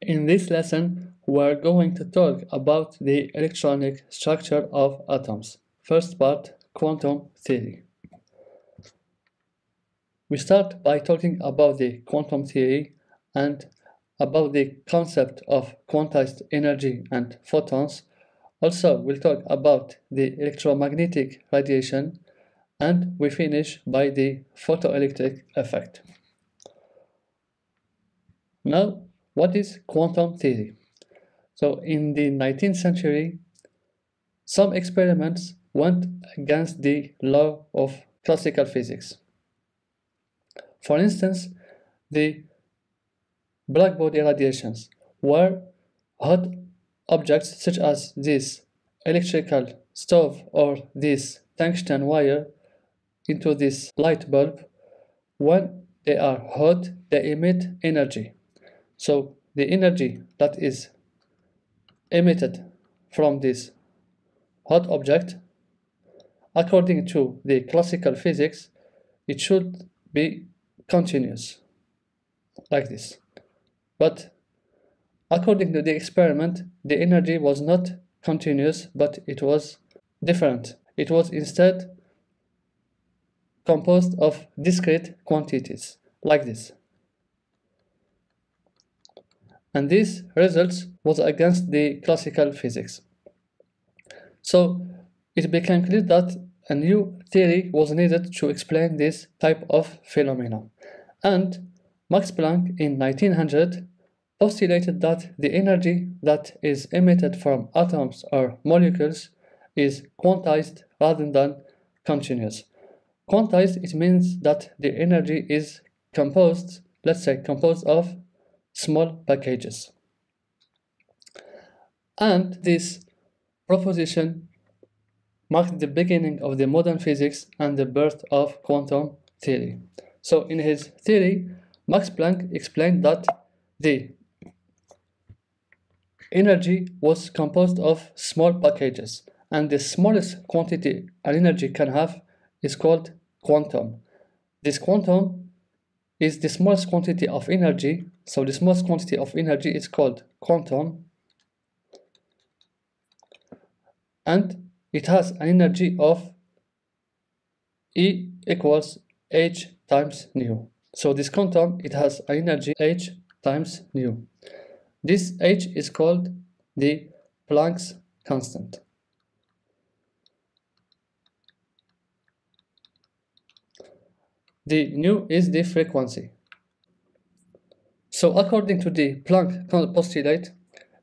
In this lesson, we're going to talk about the electronic structure of atoms. First part, quantum theory. We start by talking about the quantum theory and about the concept of quantized energy and photons. Also, we'll talk about the electromagnetic radiation, and we finish by the photoelectric effect. Now, what is quantum theory? So, in the 19th century, some experiments went against the law of classical physics. For instance, the blackbody radiations, where hot objects such as this electrical stove or this tungsten wire into this light bulb, when they are hot, they emit energy. So the energy that is emitted from this hot object, according to the classical physics, it should be continuous, like this. But according to the experiment, the energy was not continuous, but it was different. It was instead composed of discrete quantities, like this. And these results was against the classical physics. So it became clear that a new theory was needed to explain this type of phenomena. And Max Planck in 1900 postulated that the energy that is emitted from atoms or molecules is quantized rather than continuous. Quantized, it means that the energy is composed, let's say, composed of small packages. And this proposition marked the beginning of the modern physics and the birth of quantum theory. So in his theory, Max Planck explained that the energy was composed of small packages, and the smallest quantity an energy can have is called quantum. This quantum is the smallest quantity of energy, so the smallest quantity of energy is called quantum, and it has an energy of E equals h times nu. So this quantum, it has an energy h times nu. This h is called the Planck's constant. The nu is the frequency. So according to the Planck postulate,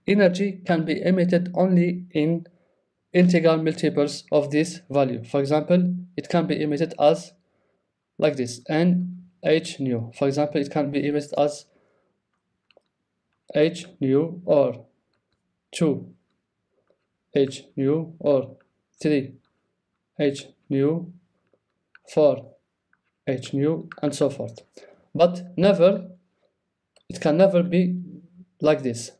energy can be emitted only in integral multiples of this value. For example, it can be emitted as like this, n h nu. For example, it can be emitted as h nu, or 2 h nu, or 3 h nu, 4 h nu, and so forth. But it can never be like this.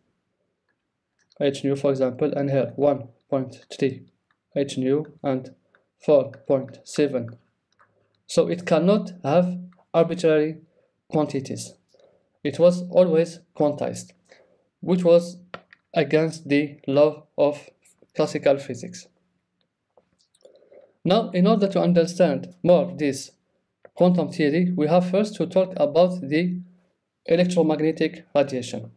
H nu, for example, and here 1.3 h nu and 4.7. So it cannot have arbitrary quantities. It was always quantized, which was against the law of classical physics. Now, in order to understand more this quantum theory, we have first to talk about the electromagnetic radiation.